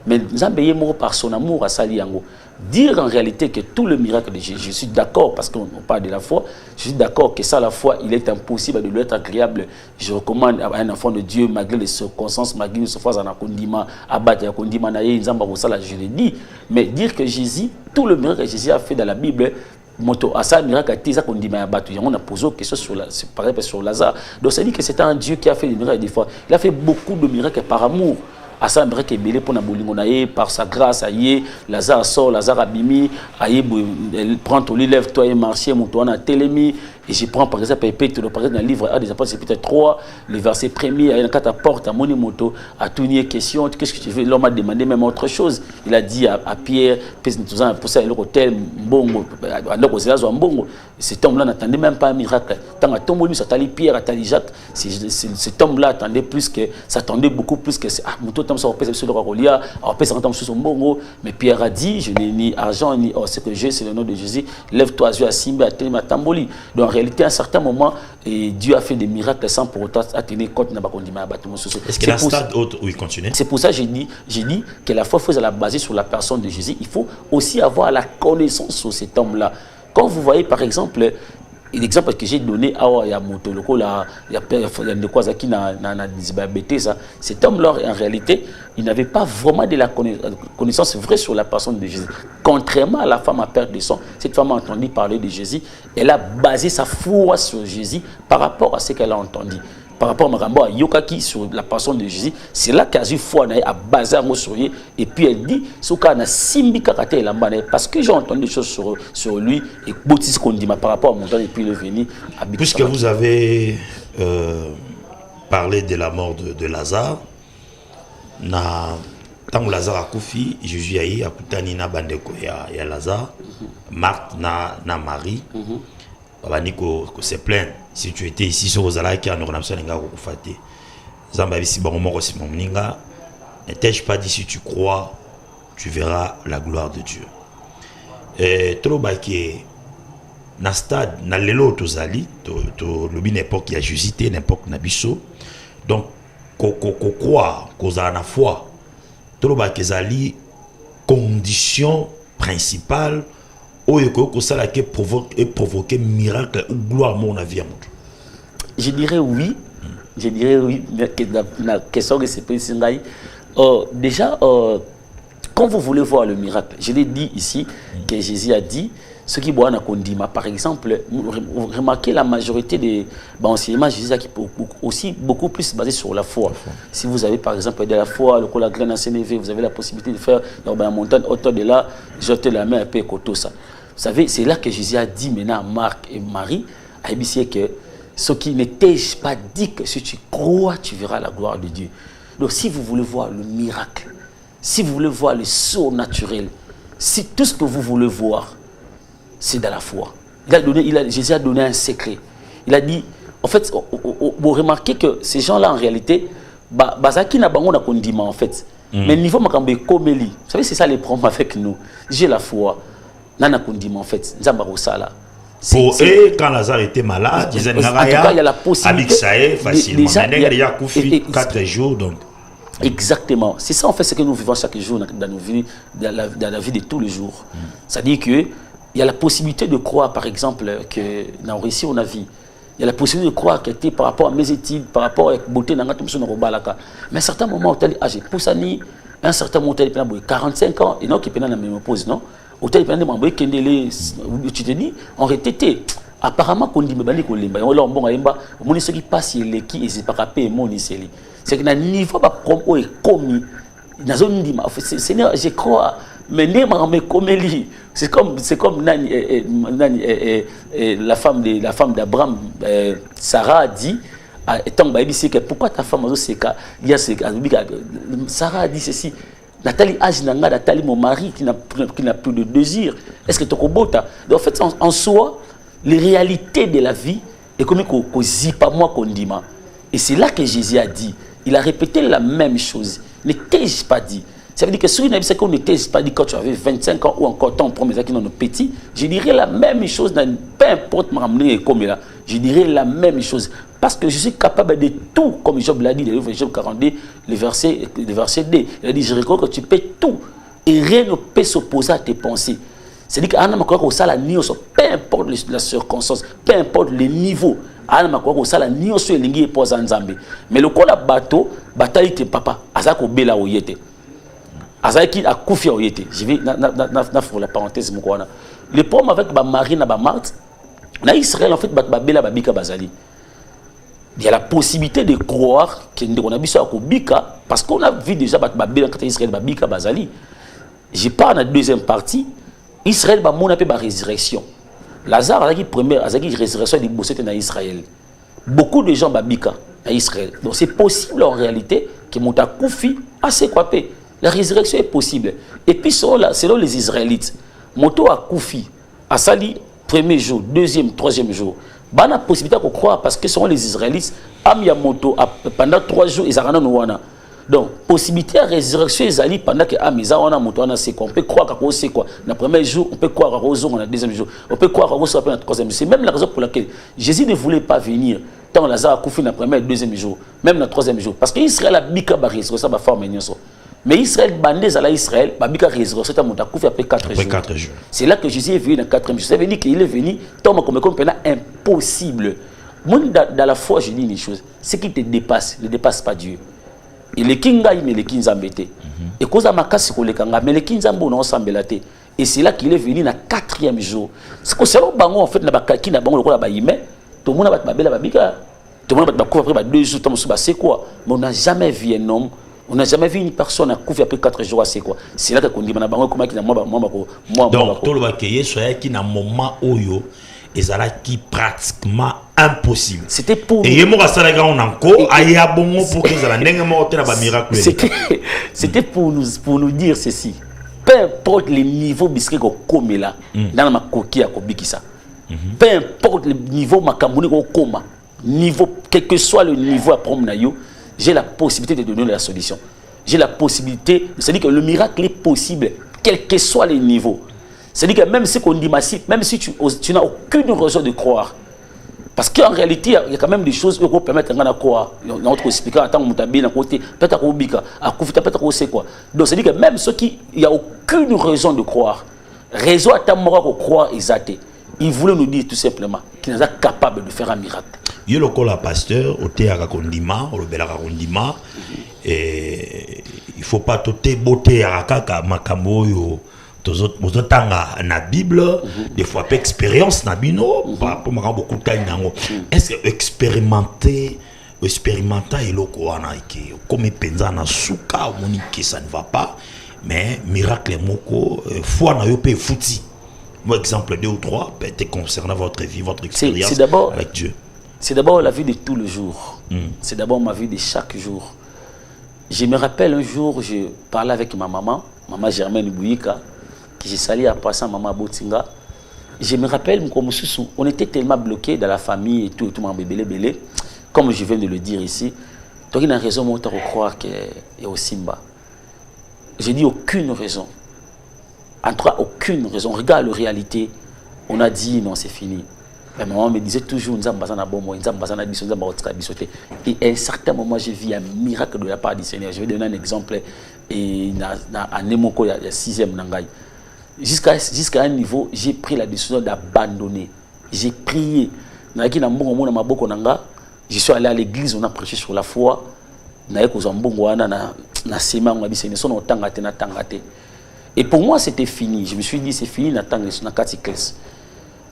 mais Nzambe est mort par son amour à Sali Yango. Dire en réalité que tout le miracle de Jésus, je suis d'accord parce qu'on parle de la foi, je suis d'accord que ça la foi, il est impossible de lui être agréable. Je recommande à un enfant de Dieu, malgré les circonstances, malgré les souffrances, à Kondima, à Bata, à Kondima, Nzamba, je l'ai dit. Mais dire que Jésus, tout le miracle que Jésus a fait dans la Bible, moto à ça miracle à Tisa qu'on dit mais on a posé question sur la sur Lazare. Donc ça dit que c'est un Dieu qui a fait des miracles des fois. Il a fait beaucoup de miracles par amour. À ça miracle est belé pour na bolingo naé par sa grâce aïe Lazare sort, Lazare abimi aïe prend ton lit, lève toi et marcher moto on a télémi Et je prends par exemple, par exemple dans le livre A des Apôtres, chapitre 3, le verset 1er, il y a une porte à Monimoto, à tout une question, qu'est-ce que tu veux? L'homme a demandé même autre chose. Il a dit à Pierre, pour ça, l'hôtel, Mbongo, cet homme-là n'attendait même pas un miracle. Tant à Tomboli, ça t'a Pierre, à Tali Jacques, cet homme-là attendait plus que, s'attendait beaucoup plus que, mais Pierre a dit, je n'ai ni argent, ni or, ce que j'ai, c'est le nom de Jésus, lève-toi, à Simbe, à Téma, Tamboli. Donc en réalité, à un certain moment, Dieu a fait des miracles sans pour autant tenir compte de Est-ce qu'il y a un stade autre où il continue? C'est pour ça que j'ai dit que la foi, il faut la baser sur la personne de Jésus. Il faut aussi avoir la connaissance sur cet homme-là. Quand vous voyez, par exemple, l'exemple que j'ai donné à Motoloko, il y a de quoi qui n'a ça. Cet homme-là, en réalité, il n'avait pas vraiment de la connaissance vraie sur la personne de Jésus. Contrairement à la femme à perte de sang, cette femme a entendu parler de Jésus. Elle a basé sa foi sur Jésus par rapport à ce qu'elle a entendu. Par rapport à Marambo, à Yokaki sur la personne de Jésus, c'est là qu'elle a eu foi à basé sur lui. Et puis elle dit, parce que j'ai entendu des choses sur lui, et par rapport à mon temps, et puis il est venu à Bikama. Puisque vous avez parlé de la mort de Lazare, tant que Lazare a koufi, Jésus a eu à Koutani na bandeko ya Lazare, Marthe na Marie, c'est plein. Si tu étais ici sur Ozala qui a nous ramène n'enga koufate. Zamba bisi bango aussi mon ninga. Ne t'ai-je pas dit si tu crois, tu verras la gloire de Dieu. Et trop baké na stade na lelo tozali to lobi n'époque il y a jusité n'époque na biso. Donc ko croire kozala na foi. Trop baké zali condition principale provoquer miracle ou gloire mon avis. Je dirais oui. Je dirais oui. Mais la question que c'est déjà, quand vous voulez voir le miracle, je l'ai dit ici, que Jésus a dit, ce qui boit Kondima, par exemple, remarquez la majorité des enseignements Jésus qui aussi beaucoup plus basé sur la foi. Si vous avez par exemple de la foi, le la graine en CNV, vous avez la possibilité de faire dans la montagne autour de là, jeter la main un peu et ça. Vous savez, c'est là que Jésus a dit maintenant à Marc et Marie, à Ébicier, que ce qui ne t'ai pas dit que si tu crois, tu verras la gloire de Dieu. Donc si vous voulez voir le miracle, si vous voulez voir le surnaturel, si tout ce que vous voulez voir, c'est dans la foi. Jésus a donné un secret. Il a dit, en fait, vous remarquez que ces gens-là, en réalité, Bazaki n'a pas de en fait. Mais niveau Makambe Komeli, vous savez, c'est ça les problèmes avec nous. J'ai la foi. Nana Kondima, en fait. Zambaro-Sala. Pour eux, quand Lazare était malade, il y a la possibilité. Facilement. Il y a 4 jours. Donc. Exactement. C'est ça, en fait, ce que nous vivons chaque jour dans nos vies, dans la vie de tous les jours. C'est-à-dire qu'il y a la possibilité de croire, par exemple, que nous réussi on a vie. Il y a la possibilité de croire que par rapport à mes études, par rapport à la beauté, mais à un certain moment, j'ai poussé un certain moment, 45 ans, et non, qui est dans la même pose, non? Tu te dis, en réalité, apparemment, qu'on dit, on dit, qui passe, il est qui, et c'est pas capé, c'est que dans le niveau de commis, Seigneur, je crois, mais c'est comme la femme d'Abraham, Sarah a dit, pourquoi ta femme Sarah a dit ceci. Nathalie Ajnanga, Nathalie mon mari qui n'a plus de désir. Est-ce que tu as en fait, en soi, les réalités de la vie est comme pas moi qu'on dit. Et c'est là que Jésus a dit. Il a répété la même chose. Ne t'ai-je pas dit? Ça veut dire que si on ne t'ai pas dit quand tu avais 25 ans ou encore tant pour mes acquis dans nos petits, je dirais la même chose, peu importe ma ramener comme là. Je dirais la même chose. Parce que je suis capable de tout, comme Job l'a dit, le livre Job 42, le verset D. Il a dit, je reconnais que tu peux tout. Et rien ne peut s'opposer à tes pensées. C'est-à-dire peu importe la circonstance, peu importe le niveau, mais le cas de bateau, bataille te papa, azako bela oyete. Azaki a koufi oyete. Je vais faire la parenthèse. Le problème avec Marie et Marthe, en Israël, en fait, bela babika bazali. Il y a la possibilité de croire qu'on a vu ça à Bika, parce qu'on a vu déjà Babel quand Israël Babika Bazali. Je parle dans la deuxième partie, Israël va mon appel la résurrection. Lazare a qui première, a qui résurrection de bosser dans Israël. Beaucoup de gens babika à Israël. Donc c'est possible en réalité que Mota Koufi a ses quoi. La résurrection est possible. Et puis selon les Israélites, Moto a Koufi a sali premier jour, deuxième, troisième jour. Bah na possibilité de croire parce que selon les Israélites, Amia Moto pendant 3 jours ils ont nouana. Donc possibilité de résurrection ils allaient pendant que Amisa on a Moto on a c'est quoi. On peut croire qu'à c'est quoi. Le premier jour, on peut croire qu'à Rozo on a deuxième jour. On peut croire qu'à Rozo après le troisième jour. C'est même la raison pour laquelle Jésus ne voulait pas venir. Tant Lazare a Koufi le premier et le deuxième jour, même le troisième jour. Parce qu'Israël a bika ba résurrection ba forme nyonso. Mais Israël, bandé à Israël, Babika résurrection, après 4 jours. C'est là que Jésus est venu dans le 4e jour. Ça veut dire qu'il est venu, tant comme impossible. Moi, dans la foi, je dis une chose, ce qui te dépasse, ne dépasse pas Dieu. Et le kinga, mais le kinza mbete. Et cause à ma casse, c'est le kanga, mais le kinza mbona ensemble. Et c'est là qu'il est venu dans le 4e jour. C'est que c'est là bango en fait, na bakaki na bango le kola ba yime, tout le monde va babela babika, tout le monde va couvrir après 2 jours, c'est quoi? Mais on n'a jamais vu un homme. On n'a jamais vu une personne à couvrir après 4 jours, c'est quoi? C'est là qu'on dit, donc, tout le monde qui est un moment où il est pratiquement impossible. C'était pour et moi, ça les gars, on a encore, aïe, bon, pour qu'ils aient un miracle. C'était pour nous dire ceci. Peu importe les niveaux biscuits qu'on commet là, dans ma coquille à Kobikisa. Peu importe le niveau Makambouni qu'on coma, niveau, quel que soit le niveau à Promnayo, j'ai la possibilité de donner la solution. J'ai la possibilité, c'est-à-dire que le miracle est possible, quel que soit les niveaux. C'est-à-dire que même si on dit massif, même si tu n'as aucune raison de croire, parce qu'en réalité, il y a quand même des choses qui permettent de croire. Notre expliquant, attends, on t'a bien à côté, peut-être qu'on bika, à Koufita, peut-être qu'on sait quoi. Donc c'est-à-dire que même ceux qui, il n'y a aucune raison de croire, raison à ta mort de croire, ils voulaient nous dire tout simplement qu'ils sont capables de faire un miracle. Il y a le pasteur, au théâtre Kondima, au Belaka Kondima, et il ne faut pas tout beauté à Kaka Makambo, na Bible, des fois pas expérience na bino, pour beaucoup de temps. Est-ce que expérimenter et le Koana, comme penza na souka, monique ça ne va pas, mais miracle moko, foi na yope fouti. Moi, exemple 2 ou 3, peut-être concernant votre vie, votre expérience avec Dieu. C'est d'abord la vie de tous les jours. C'est d'abord ma vie de chaque jour. Je me rappelle un jour, je parlais avec ma maman Germaine Bouyika, que j'ai sali à passer maman Botinga. Je me rappelle, on était tellement bloqués dans la famille et tout, belé, comme je viens de le dire ici. Donc il y a une raison de croire qu'il y a au Simba. J'ai dit aucune raison. En tout cas, aucune raison. Regarde la réalité. On a dit non, c'est fini. Ma maman me disait toujours, et à un certain moment, j'ai vu un miracle de la part du Seigneur. Je vais donner un exemple. Et il y a 6e nangai. Jusqu'à un niveau, j'ai pris la décision d'abandonner. J'ai prié. Je suis allé à l'église, on a prêché sur la foi. Et pour moi, c'était fini. Je me suis dit, c'est fini,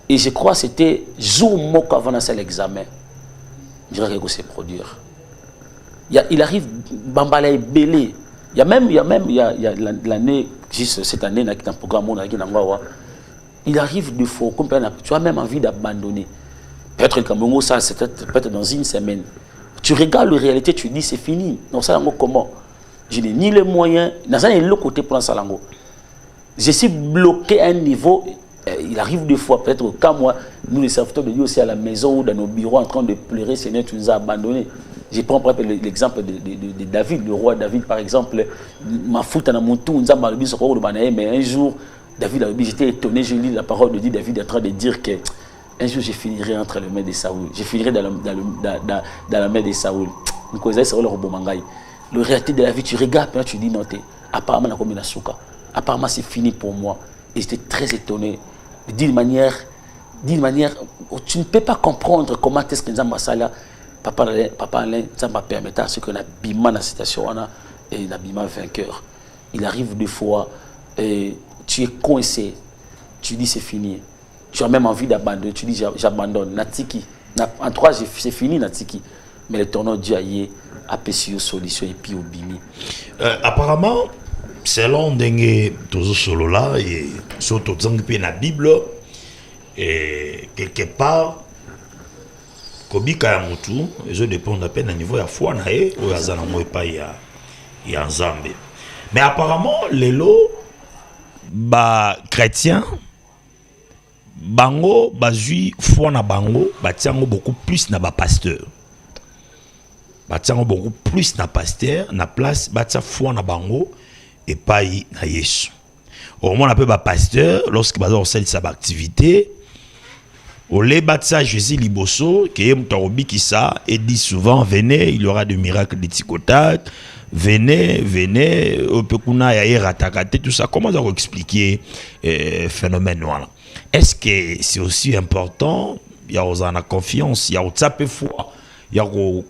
et je crois que c'était jour moko avant l'examen. Je dirais que c'est produire. Il arrive, Bambala est belé. Il y a l'année, juste cette année, dans un programme, il arrive de faux, tu as même envie d'abandonner. Peut-être que ça, c'est peut-être dans une semaine. Tu regardes la réalité, tu dis, c'est fini. Non, ça, comment? Je n'ai ni les moyens, dans un autre côté pour ça. Je suis bloqué à un niveau. Il arrive des fois, peut-être quand moi, nous les serviteurs de Dieu aussi à la maison ou dans nos bureaux en train de pleurer, Seigneur, tu nous as abandonnés. Je prends l'exemple de David, le roi David par exemple. Ma foute à mon tour, mais un jour, David, j'étais étonné, je lis la parole de Dieu, David est en train de dire que un jour je finirai entre les mains de Saoul. Je finirai dans la main de Saoul. Le réalité de la vie, tu regardes, tu dis non, apparemment, apparemment c'est fini pour moi. Et j'étais très étonné. D'une manière, tu ne peux pas comprendre comment est-ce que nous avons ça là. Papa Alain, ça m'a permis à ce qu'on a bimé dans la situation et il a bimé vainqueur. Il arrive des fois, et tu es coincé, tu dis c'est fini. Tu as même envie d'abandonner, tu dis j'abandonne. Natiki, en 3 c'est fini Natiki. Mais le tournoi Dieu a péché une solution et puis au bimi. Apparemment, selon Dengue Tozo Solola et surtout dans la Bible, et quelque part kobika ya mutu ezo dépendre à peine à niveau ya foi na ye ou azana mo pa ya nzambe. Mais apparemment lelo ba chrétien bango bazui foi na bango batiango beaucoup plus na ba pasteur. Batiango beaucoup plus na pasteur na place batia foi na bango et pas na Yesu. Au moins on appelle ba pasteur lorsque baza au sein de sa activité. Au lait batsa Jésus liboso qui est mutarobi qui ça et dit souvent venez, il y aura des miracles de ticotac, venez au pekuna ya ratakate tout ça. Comment ça expliquer phénomène voilà? Est-ce que c'est aussi important? Il y a aux en confiance, il y a au tsape foi, il y a ko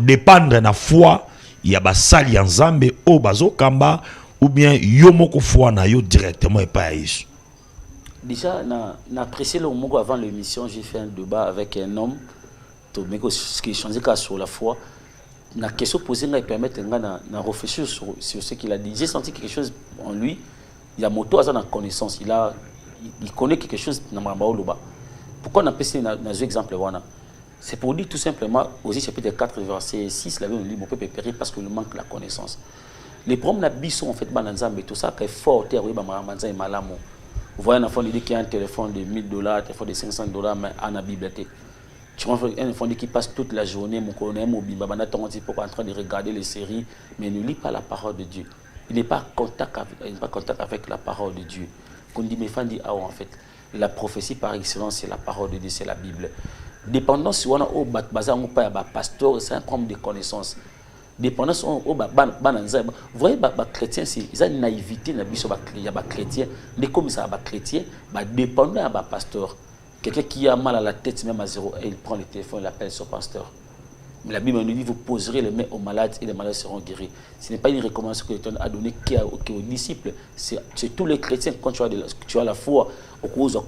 dépendre na foi, il y a ba sali nzambe o bazo kamba ou bien yomo ko foi na yo directement et pas Yesu. Déjà, na apprécié le moment avant l'émission, j'ai fait un débat avec un homme qui changeait sur la foi. La question posée m'a permis de réfléchir sur ce qu'il a dit. J'ai senti quelque chose en lui. Il y a moto à sa connaissance. Il connaît quelque chose dans ma baoloba. Pourquoi on a passé dans un exemple voilà? C'est pour dire tout simplement, aussi chapitre 4, verset 6, la Bible dit mon peuple est péri parce qu'il manque la connaissance. Les problèmes sont en fait bananzambe tout ça qui est fort terre oui bamamanza et malamo. Vous voyez un enfant qui dit qu'il y a un téléphone de $1000, un téléphone de $500, mais en la bibliothèque. Tu vois un enfant qui passe toute la journée, mon colonel, mon bimba, en train de regarder les séries, mais ne lit pas la parole de Dieu. Il n'est pas en contact avec la parole de Dieu. Quand on dit, mes fans disent, ah en fait, la prophétie par excellence, c'est la parole de Dieu, c'est la Bible. Dépendance, si on a un pasteur, c'est un problème de connaissance. Dépendance au vous voyez les chrétiens c'est ils ont une naïveté na biso il y a chrétiens mais comme ça ba chrétien ba dépendant ba pasteur quelqu'un qui a mal à la tête même à zéro il prend le téléphone il appelle son pasteur. Mais la Bible nous dit vous poserez les mains aux malades et les malades seront guéris. Ce n'est pas une recommandation que l'État a donnée aux disciples, c'est tous les chrétiens quand tu as la foi au cause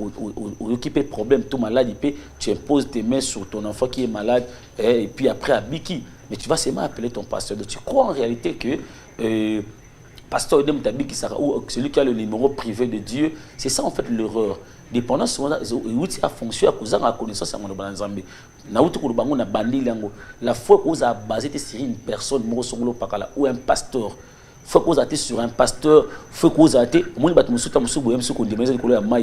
occuper problème tout malade tu imposes tes mains sur ton enfant qui est malade et puis après à Biki. Mais tu vas seulement appeler ton pasteur. Donc, tu crois en réalité que pasteur Edem Tabiki ou celui qui a le numéro privé de Dieu, c'est ça en fait l'erreur. Dépendant souvent a fonctionné à cause de la connaissance à mon banzambe. La foi qu'on a basé sur une personne ou un pasteur. Faut qu'on a été sur un pasteur, faut qu'on a été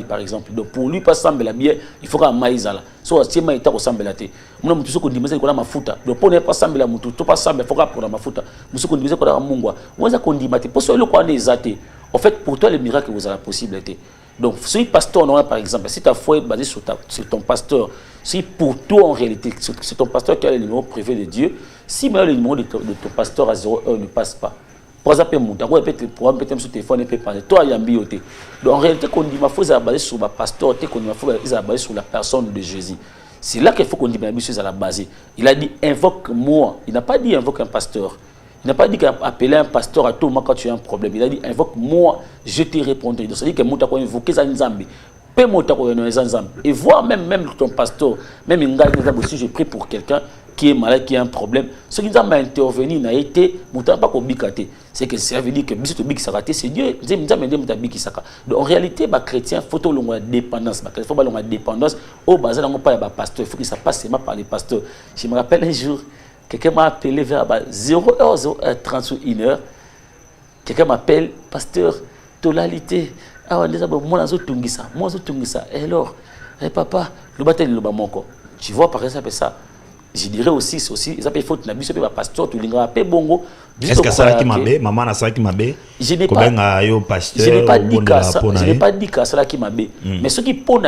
par exemple. Donc pour lui pas sembler la bière, il faut qu'un maïs là. Soit si maïs ta ressemble la té. Moi me tuso qu'on dit mais qu'on a ma futa. Donc pour ne pas sembler la mutu, to pas sembler faut qu'on a ma futa. Muso qu'on dit qu'on a mungwa. Moi ça qu'on dit maté. Pour le quoi les athées. En fait pour toi les miracles vous avez la possibilité. Donc si pasteur non par exemple, si ta foi est basée sur ton pasteur, si pour toi en réalité c'est ton pasteur qui a le numéro privé de Dieu, si le numéro de ton pasteur à 0 heure ne passe pas. Pour exemple, pour un sur téléphone, toi, il y a un bioté. Donc en réalité, quand on dit qu'il faut se baser sur le pasteur, il faut se baser sur la personne de Jésus. C'est là qu'il faut qu'on dit que c'est à la base. Il a dit invoque-moi. Il n'a pas dit invoque un pasteur. Il n'a pas dit qu'appeler un pasteur à tout moment quand tu as un problème. Il a dit invoque-moi, je te répondrai. Donc ça dit que tu as invoqué un Nzambe. Et voir même ton pasteur, même si je prie pour quelqu'un qui est malade, qui a un problème, ce qui nous a intervenu n'a été, c'est que ça veut dire que c'est Dieu. Donc en réalité, les chrétiens, il faut que la dépendance. Il faut que la dépendance au bas de pasteur. Il faut que ça passe seulement par les pasteurs. Je me rappelle un jour, quelqu'un m'a appelé vers 0h31h. Quelqu'un m'appelle, pasteur, tonalité. Ah, moi, et alors, papa, le baptême, le bamonko. Tu vois, par exemple, ça. Je dirais aussi, ça peut faute, na pasteur, tu l'as appelé bongo. Est-ce que ça qui m'a bé, maman a ça qui m'a bé? Je n'ai pas dit que ça, je n'ai pas dit que ça qui m'a bé. Mais ce qui pose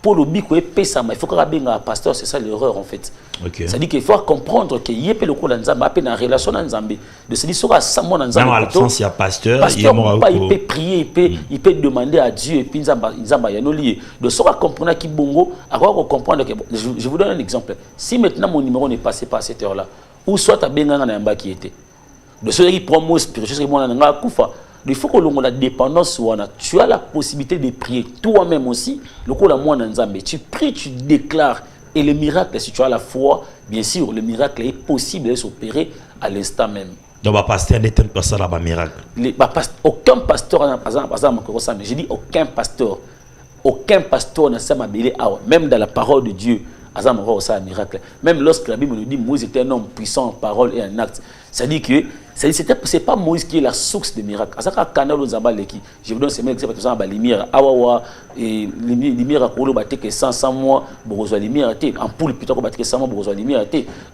pour le bico et pesa, il faut que un pasteur, c'est ça l'erreur en fait. Okay. C'est-à-dire qu'il faut comprendre qu'il y a le coup d'Anzamba, en relation d'Anzambé. De se dire, ça va sans mon Anzambé. Dans l'absence, il y a pasteur, il peut prier, il peut demander à Dieu, et puis Nzamba, il y a nos liés. De ça va comprendre qui bongo, avoir comprendre que, je vous donne un exemple. Si maintenant mon numéro n'est passé pas à cette heure-là, ou soit tu as bien un qui était. De ceux qui prennent mon spirituel, il faut que la dépendance soit. Tu as la possibilité de prier toi-même aussi. Tu pries, tu déclares. Et le miracle, si tu as la foi, bien sûr, le miracle est possible de s'opérer à l'instant même. Donc, le pasteur n'est pas ça, le miracle. Aucun pasteur, j'ai dit aucun pasteur, aucun pasteur n'a ça m'abélé, même dans la parole de Dieu. Azam aussi un miracle. Même lorsque la Bible nous dit Moïse était un homme puissant en parole et en acte, ça dit que c'est pas Moïse qui est la source des miracles. Je vous donne ces exemples parce que la lumière, et lumière à Kolo bateke 100 mois, Borozo lumière en poule plutôt que bateke 100 mois, Borozo lumière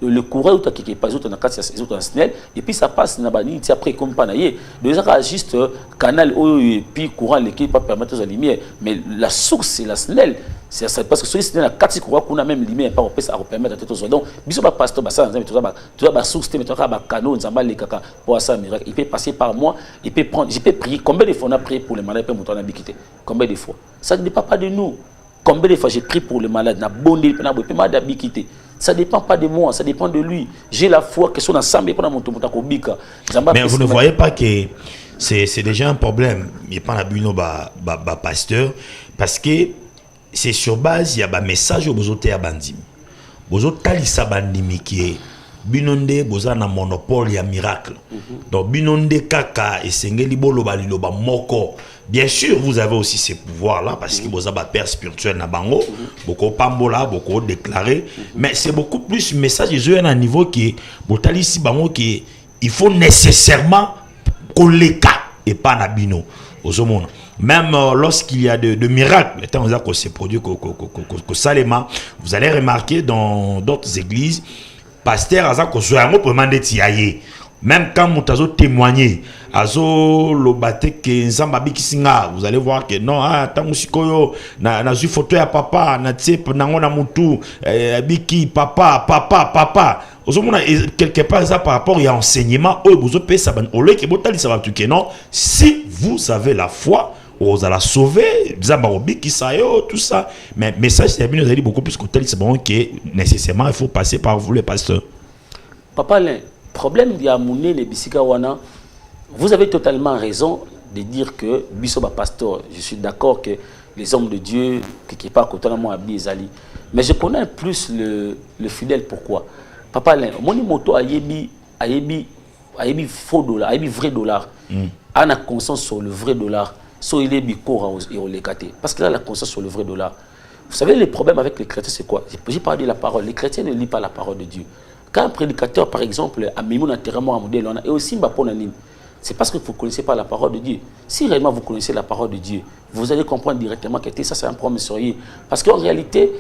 le courant qui est pas autre dans 4 autres snell et puis ça passe na bani après comme pas naïe. Donc ça juste canal et puis courant l'équipe pas permettre la lumière, mais la source c'est la snell. C'est parce que celui-ci la 4 courant qu'on a même lumière pas à permettre à tout ça. Donc biso pas pasteur ba ça tu vas source mais tu vas ba canaux nzamba les kaka pour ça miracle. Il peut passer par moi, il peut prendre, je peux prier. Combien de fois on a prié pour les malades pour mon habité? Combien de fois? Ça ne dépend pas de nous. Combien de fois j'ai prié pour les malades? Na bondé na bo pe ma d'habité. Ça ne dépend pas de moi, ça dépend de lui. J'ai la foi que son ensemble pour mon kobika. Mais vous ne voyez pas que c'est déjà un problème. Il n'y a pas la buno pasteur parce que c'est sur base il y a un message au bozoté à bandim. Bozotalisa bandimi qui est binonde bozana monopole ya miracle. Donc binonde kaka et sengeli boloba liloba moko. Bien sûr, vous avez aussi ces pouvoirs là parce que vous avez un père spirituel na bango, beaucoup pambola, beaucoup déclaré, mais c'est beaucoup plus message de un niveau qui botalisi bango qui il faut nécessairement koleka et pas na bino. Même lorsqu'il y a de miracles, étant donné que c'est produit que Salema, vous allez remarquer dans d'autres églises, pasteur Azako Zoyango peut demander tiaye. Même quand Moutazo témoigner, Azo Lobate que Nzambabi Kisinga, vous allez voir que non, tant musikoyo, na zu photo ya papa, na tsep na mutu, biki papa. Quelque part ça par rapport à enseignement, vous avez ça ban ole que botali ça va tout que non. Si vous avez la foi, vous allez sauver, tout ça. Mais message c'est bien, nous allez beaucoup plus que tel c'est bon que nécessairement il faut passer par vous les pasteurs. Papa, le problème de Amouné les Bisikawana, vous avez totalement raison de dire que Bissoba pasteur, je suis d'accord que les hommes de Dieu qui pas totalement habillés Zali, mais je connais plus le fidèle. Pourquoi? Papa, mon moto ayebi faux dollar, ayebi vrai dollar. On a conscience sur le vrai dollar. So il est bicora et on l'écate. Parce qu'il a la conscience sur le vrai dollar. Vous savez, le problème avec les chrétiens, c'est quoi? J'ai parlé de la parole. Les chrétiens ne lisent pas la parole de Dieu. Quand un prédicateur, par exemple, a mis mon enterrement à modèle, et aussi Mbaponanine, c'est parce que vous ne connaissez pas la parole de Dieu. Si réellement vous connaissez la parole de Dieu, vous allez comprendre directement que ça, c'est un problème sérieux. Parce qu'en réalité,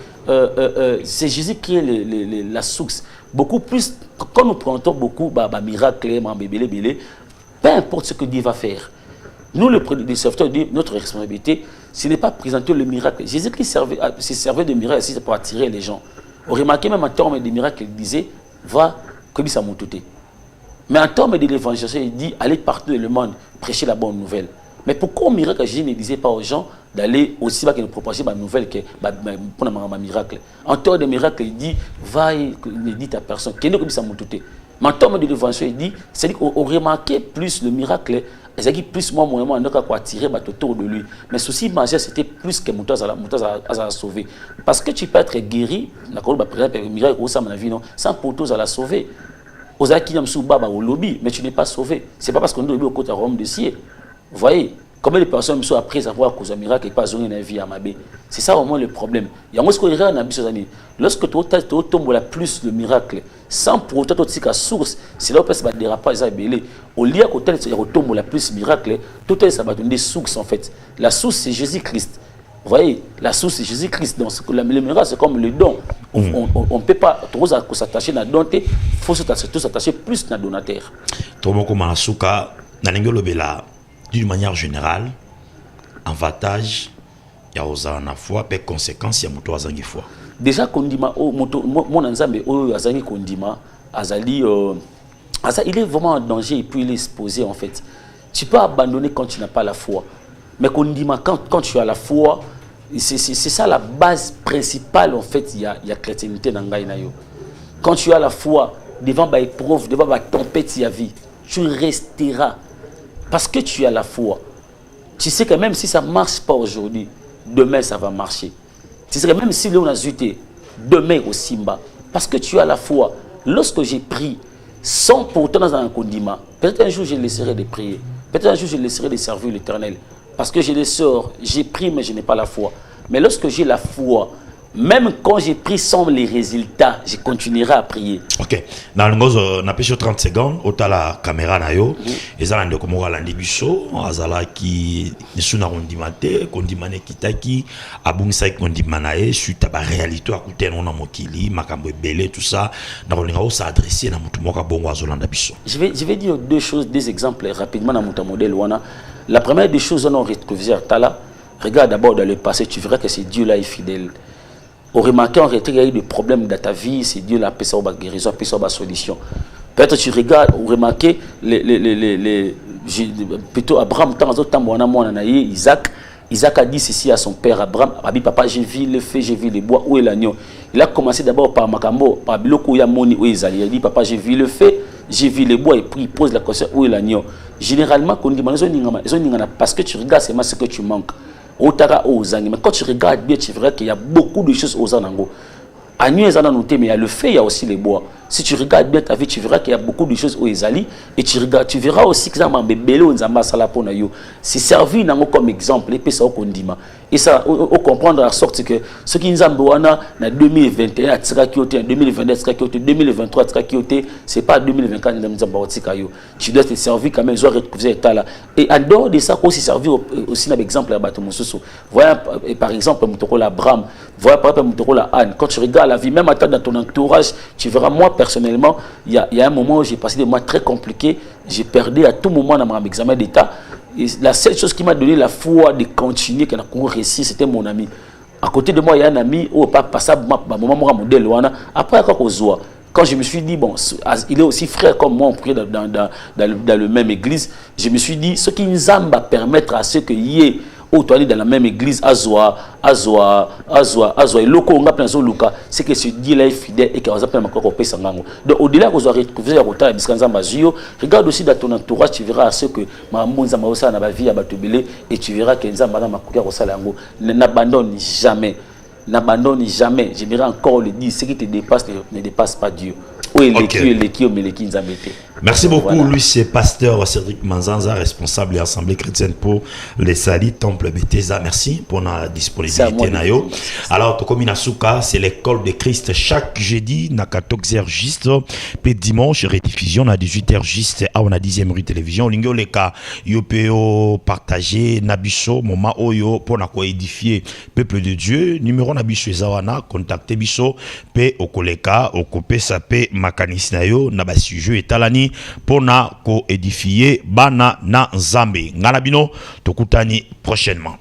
c'est Jésus qui est la source. Beaucoup plus, quand nous prenons beaucoup de miracles, peu importe ce que Dieu va faire. Nous, les serviteurs de Dieu, notre responsabilité, ce n'est pas présenter le miracle. Jésus qui se servait de miracle pour attirer les gens. Vous remarquez même en termes de miracles, il disait, va, comme ça monte. Mais en termes de l'évangile, il dit, allez partout dans le monde, prêcher la bonne nouvelle. Mais pourquoi au miracle, Jésus ne disait pas aux gens d'aller aussi bas que nous propager la nouvelle pour un miracle? En termes de miracle, il dit, va et ne dit à personne, qu'il ne comme ça monte. Mais en termes de l'évangile, il dit, c'est-à-dire qu'on remarquait plus le miracle. C'est-à-dire plus moi, on a attiré autour de lui. Mais souci majeur, c'était plus que Moutaz à sauver. Parce que tu peux être guéri, sans pour tous à la sauver. Aux acquis au lobby, mais tu n'es pas sauvé. Ce n'est pas parce qu'on est au côté à Rome de Sier. Vous voyez, combien de personnes sont après avoir causé un miracle et pas donné une vie à ma bé. C'est ça au moins le problème. Il y a un mot qu'on a dit, lorsque tu tombes plus le miracle, sans pour autant que source, c'est là où ça va déraper, ça va belé. Au lieu que tu tombes la plus miracle, tout ça va donner des sources en fait. La source c'est Jésus-Christ. Vous voyez, la source c'est Jésus-Christ. Donc le miracle c'est comme le don. On ne peut pas trop s'attacher à la donté, il faut s'attacher plus à la donateur. D'une manière générale, avantage, il y a aux en foi, mais conséquence, il y a moto azangi foi. Déjà, Kondima, mon ensemble, azangi Kondima, azali, il est vraiment en danger et puis il est exposé en fait. Tu peux abandonner quand tu n'as pas la foi. Mais Kondima, quand tu as la foi, c'est ça la base principale en fait, il y a chrétienté dans Gaïnayo. Quand tu as la foi, devant la épreuve, devant la tempête, il y a vie, tu resteras. Parce que tu as la foi. Tu sais que même si ça ne marche pas aujourd'hui, demain ça va marcher. Tu sais que même si l'on a zuté, demain au Simba. Parce que tu as la foi. Lorsque j'ai prié, sans pourtant dans un condiment, peut-être un jour je laisserai de prier. Peut-être un jour je laisserai de servir l'Éternel. Parce que je les sors, j'ai prié mais je n'ai pas la foi. Mais lorsque j'ai la foi, même quand j'ai pris sans les résultats, je continuerai à prier. Ok. Dans le gozo, na pêche 30 secondes, au la caméra na yo, et ça lande comme on l'a biso, azala qui ne suna kondimate, kondimane kitaki, abungisa kondimanae, suite à la réalité à côté on a mokili, makambo belé tout ça, dans le ngao ça adressé na mutu moka bongo azolanda biso. Je vais dire deux choses, deux exemples rapidement dans mon modèle wana. La première des choses on a retrouvé Tala. Regarde d'abord dans le passé, tu verras que c'est Dieu là est fidèle. Au remarquer en réalité, il y a eu des problèmes dans ta vie, c'est Dieu là, peut la guérison, peut la solution. Peut-être tu regardes, ou remarquez, plutôt Abraham, Isaac a dit ceci à son père Abraham, papa, j'ai vu le feu, j'ai vu les bois, où est l'agneau? Il a commencé d'abord par Makambo, par Biloko Yamoni, où est Zali. Il a dit, papa, j'ai vu le feu, j'ai vu les bois, et puis il pose la question, où est l'agneau? Généralement, parce que tu regardes, c'est ce que tu manques. Mais quand tu regardes bien, tu verras qu'il y a beaucoup de choses aux Anango. À New mais il y a le fait, il y a aussi les bois. Si tu regardes bien ta vie, tu verras qu'il y a beaucoup de choses aux Ezali. Et tu verras aussi que c'est servi comme exemple. Et ça, on comprendre la sorte que ce qui nous a en 2021, en 2022, 2023, c'est pas 2024, tu dois te servir quand même, et en dehors de ça, aussi servir aussi un exemple à Batomososo. Voilà par exemple, Abraham, voilà par exemple, Anne. Quand tu regardes la vie, même dans ton entourage, tu verras, moi personnellement, il y a un moment où j'ai passé des mois très compliqués, j'ai perdu à tout moment dans mon examen d'état. Et la seule chose qui m'a donné la foi de continuer, qu'on a réussi, c'était mon ami. À côté de moi, il y a un ami, oh, pas ça, maman, modèle, après, quand je me suis dit, bon, il est aussi frère comme moi, on prie dans la même église, je me suis dit, ce qui nous a permettre à ce qu'il y ait dans la même église, Azoa, et loko on a Luka, c'est que ce Dieu là est fidèle et qu'il a appelé encore au Sangango. Donc au-delà que vous aurez retrouvé à Rota et Biskanza Mazio, regarde aussi dans ton entourage, tu verras ce que Mamonza Maosa n'a pas vie à Batobele et tu verras que Nzamba Makuka Rosalango n'abandonne jamais. N'abandonne jamais. J'aimerais encore le dire, ce qui te dépasse ne dépasse pas Dieu. Merci beaucoup. Voilà. Lui, c'est pasteur Cédric Manzanza, responsable de l'Assemblée chrétienne pour les Sali, Temple Bethesda. Merci pour la disponibilité. Alors, Tokominasuka, c'est l'école de Christ chaque jeudi, na 14h juste, puis dimanche, rediffusion à 18h juste, on a 10e rue télévision. Lingo leka, yopeo partager, nabiso, moment oyo, pour na édifier peuple de Dieu. Numéro nabiso ezawana, contactez biso, pe okoleka, okope sape, makanisi na yo na ba sujet etalani pona ko édifier bana na Nzambe. Ngana bino tokutani prochainement.